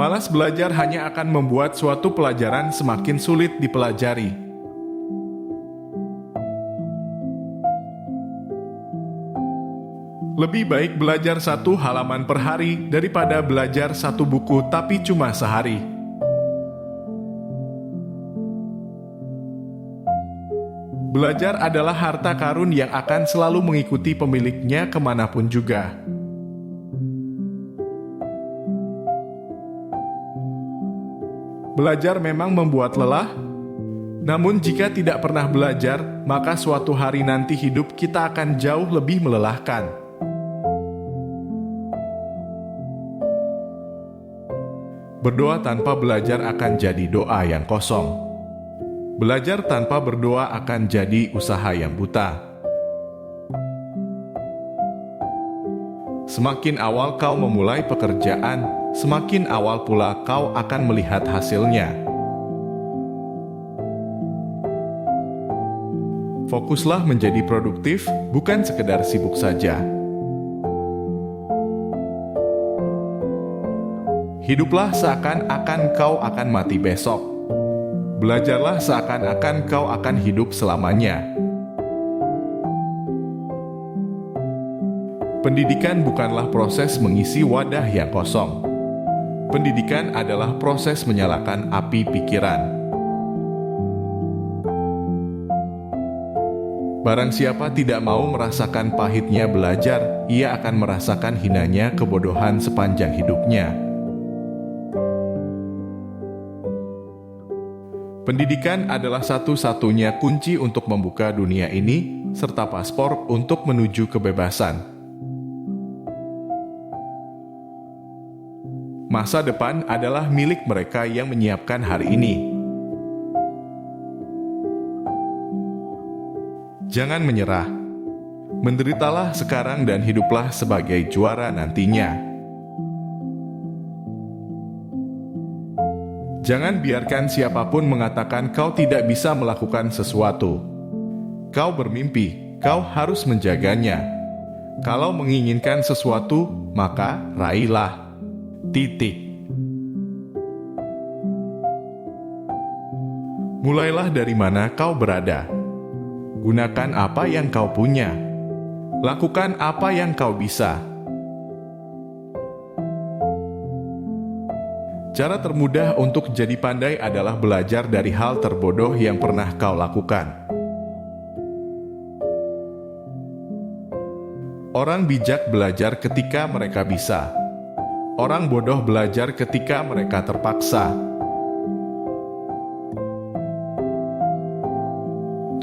Malas belajar hanya akan membuat suatu pelajaran semakin sulit dipelajari. Lebih baik belajar 1 halaman per hari daripada belajar 1 buku tapi cuma sehari. Belajar adalah harta karun yang akan selalu mengikuti pemiliknya kemanapun juga. Belajar memang membuat lelah, namun jika tidak pernah belajar, maka suatu hari nanti hidup kita akan jauh lebih melelahkan. Berdoa tanpa belajar akan jadi doa yang kosong. Belajar tanpa berdoa akan jadi usaha yang buta. Semakin awal kau memulai pekerjaan, semakin awal pula kau akan melihat hasilnya. Fokuslah menjadi produktif, bukan sekedar sibuk saja. Hiduplah seakan-akan kau akan mati besok. Belajarlah seakan-akan kau akan hidup selamanya. Pendidikan bukanlah proses mengisi wadah yang kosong. Pendidikan adalah proses menyalakan api pikiran. Barang siapa tidak mau merasakan pahitnya belajar, ia akan merasakan hinanya kebodohan sepanjang hidupnya. Pendidikan adalah satu-satunya kunci untuk membuka dunia ini, serta paspor untuk menuju kebebasan. Masa depan adalah milik mereka yang menyiapkan hari ini. Jangan menyerah. Menderitalah sekarang dan hiduplah sebagai juara nantinya. Jangan biarkan siapapun mengatakan kau tidak bisa melakukan sesuatu. Kau bermimpi, kau harus menjaganya. Kalau menginginkan sesuatu, maka raihlah. Titik. Mulailah dari mana kau berada. Gunakan apa yang kau punya. Lakukan apa yang kau bisa. Cara termudah untuk jadi pandai adalah belajar dari hal terbodoh yang pernah kau lakukan. Orang bijak belajar ketika mereka bisa. Orang bodoh belajar ketika mereka terpaksa.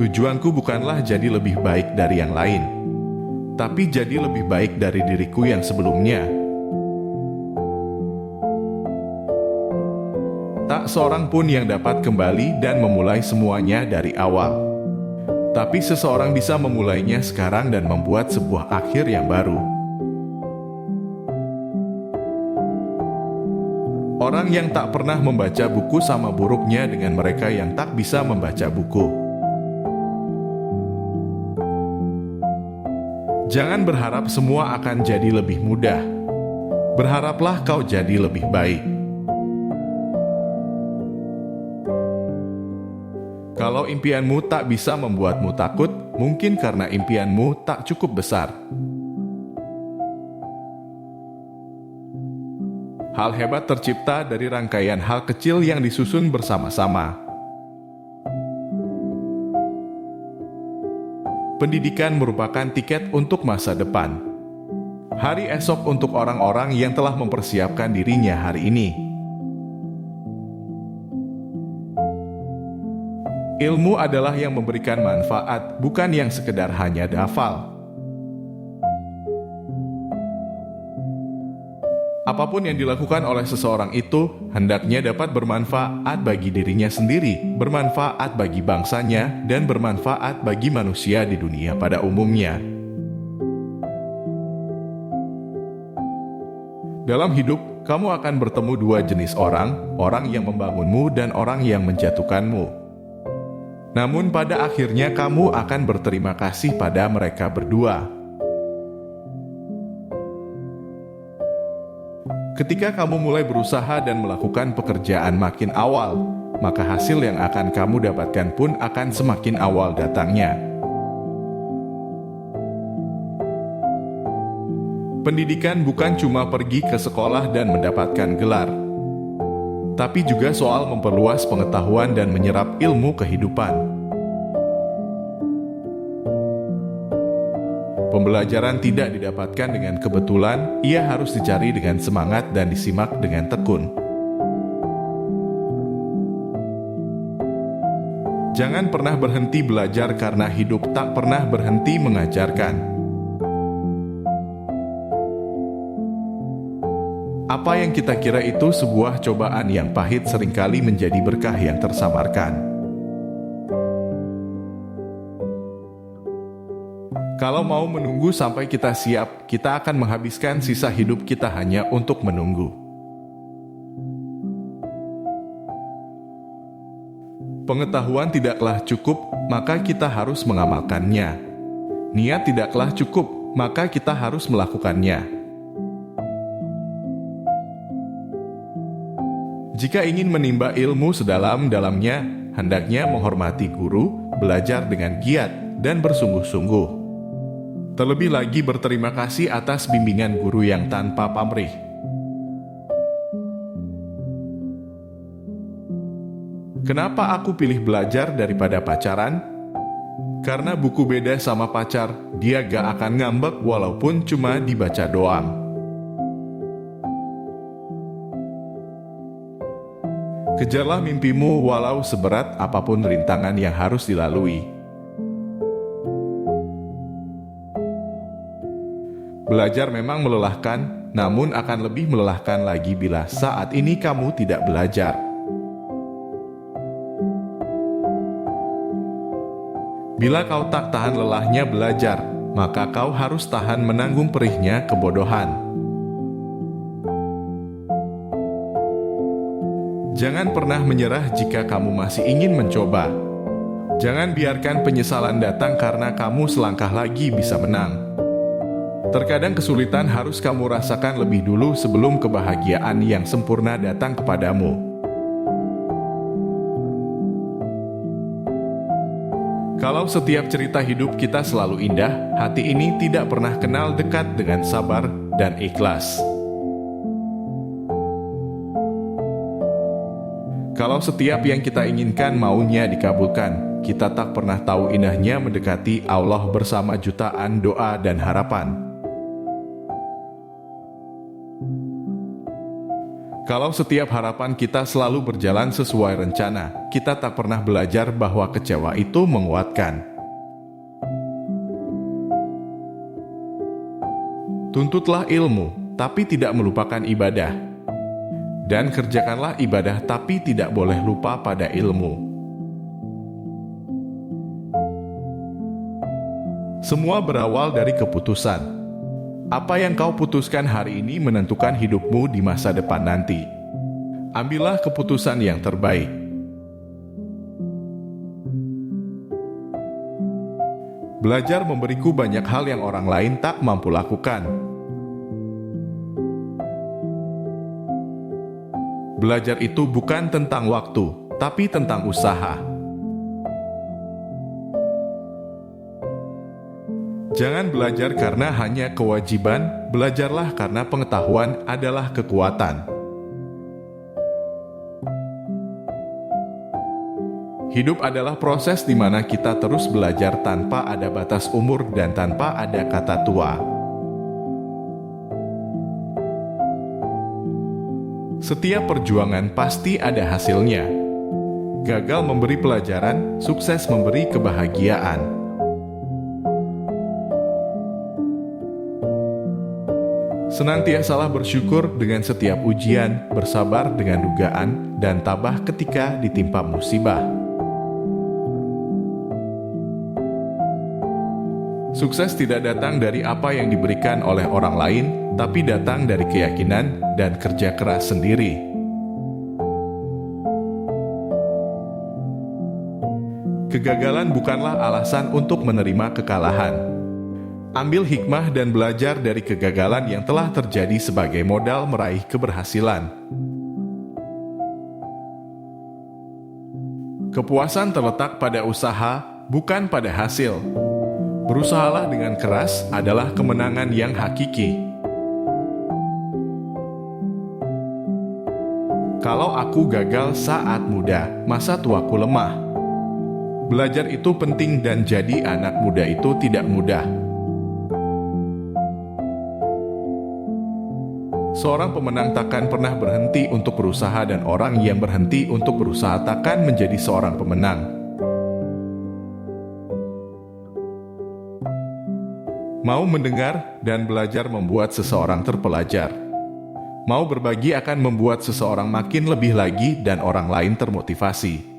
Tujuanku bukanlah jadi lebih baik dari yang lain, tapi jadi lebih baik dari diriku yang sebelumnya. Tak seorang pun yang dapat kembali dan memulai semuanya dari awal. Tapi seseorang bisa memulainya sekarang dan membuat sebuah akhir yang baru. Orang yang tak pernah membaca buku sama buruknya dengan mereka yang tak bisa membaca buku. Jangan berharap semua akan jadi lebih mudah. Berharaplah kau jadi lebih baik. Kalau impianmu tak bisa membuatmu takut, mungkin karena impianmu tak cukup besar. Hal hebat tercipta dari rangkaian hal kecil yang disusun bersama-sama. Pendidikan merupakan tiket untuk masa depan. Hari esok untuk orang-orang yang telah mempersiapkan dirinya hari ini. Ilmu adalah yang memberikan manfaat, bukan yang sekedar hanya hafal. Apapun yang dilakukan oleh seseorang itu, hendaknya dapat bermanfaat bagi dirinya sendiri, bermanfaat bagi bangsanya, dan bermanfaat bagi manusia di dunia pada umumnya. Dalam hidup, kamu akan bertemu dua jenis orang, orang yang membangunmu dan orang yang menjatuhkanmu. Namun pada akhirnya kamu akan berterima kasih pada mereka berdua. Ketika kamu mulai berusaha dan melakukan pekerjaan makin awal, maka hasil yang akan kamu dapatkan pun akan semakin awal datangnya. Pendidikan bukan cuma pergi ke sekolah dan mendapatkan gelar, tapi juga soal memperluas pengetahuan dan menyerap ilmu kehidupan. Pembelajaran tidak didapatkan dengan kebetulan, ia harus dicari dengan semangat dan disimak dengan tekun. Jangan pernah berhenti belajar karena hidup tak pernah berhenti mengajarkan. Apa yang kita kira itu sebuah cobaan yang pahit seringkali menjadi berkah yang tersamarkan. Kalau mau menunggu sampai kita siap, kita akan menghabiskan sisa hidup kita hanya untuk menunggu. Pengetahuan tidaklah cukup, maka kita harus mengamalkannya. Niat tidaklah cukup, maka kita harus melakukannya. Jika ingin menimba ilmu sedalam-dalamnya, hendaknya menghormati guru, belajar dengan giat, dan bersungguh-sungguh. Terlebih lagi berterima kasih atas bimbingan guru yang tanpa pamrih. Kenapa aku pilih belajar daripada pacaran? Karena buku beda sama pacar, dia gak akan ngambek walaupun cuma dibaca doang. Kejarlah mimpimu walau seberat apapun rintangan yang harus dilalui. Belajar memang melelahkan, namun akan lebih melelahkan lagi bila saat ini kamu tidak belajar. Bila kau tak tahan lelahnya belajar, maka kau harus tahan menanggung perihnya kebodohan. Jangan pernah menyerah jika kamu masih ingin mencoba. Jangan biarkan penyesalan datang karena kamu selangkah lagi bisa menang. Terkadang kesulitan harus kamu rasakan lebih dulu sebelum kebahagiaan yang sempurna datang kepadamu. Kalau setiap cerita hidup kita selalu indah, hati ini tidak pernah kenal dekat dengan sabar dan ikhlas. Kalau setiap yang kita inginkan maunya dikabulkan, kita tak pernah tahu indahnya mendekati Allah bersama jutaan doa dan harapan. Kalau setiap harapan kita selalu berjalan sesuai rencana, kita tak pernah belajar bahwa kecewa itu menguatkan. Tuntutlah ilmu, tapi tidak melupakan ibadah. Dan kerjakanlah ibadah, tapi tidak boleh lupa pada ilmu. Semua berawal dari keputusan. Apa yang kau putuskan hari ini menentukan hidupmu di masa depan nanti. Ambillah keputusan yang terbaik. Belajar memberiku banyak hal yang orang lain tak mampu lakukan. Belajar itu bukan tentang waktu, tapi tentang usaha. Jangan belajar karena hanya kewajiban, belajarlah karena pengetahuan adalah kekuatan. Hidup adalah proses di mana kita terus belajar tanpa ada batas umur dan tanpa ada kata tua. Setiap perjuangan pasti ada hasilnya. Gagal memberi pelajaran, sukses memberi kebahagiaan. Senantiasalah bersyukur dengan setiap ujian, bersabar dengan dugaan, dan tabah ketika ditimpa musibah. Sukses tidak datang dari apa yang diberikan oleh orang lain, tapi datang dari keyakinan dan kerja keras sendiri. Kegagalan bukanlah alasan untuk menerima kekalahan. Ambil hikmah dan belajar dari kegagalan yang telah terjadi sebagai modal meraih keberhasilan. Kepuasan terletak pada usaha, bukan pada hasil. Berusahalah dengan keras adalah kemenangan yang hakiki. Kalau aku gagal saat muda, masa tuaku lemah. Belajar itu penting dan jadi anak muda itu tidak mudah. Seorang pemenang takkan pernah berhenti untuk berusaha dan orang yang berhenti untuk berusaha takkan menjadi seorang pemenang. Mau mendengar dan belajar membuat seseorang terpelajar. Mau berbagi akan membuat seseorang makin lebih lagi dan orang lain termotivasi.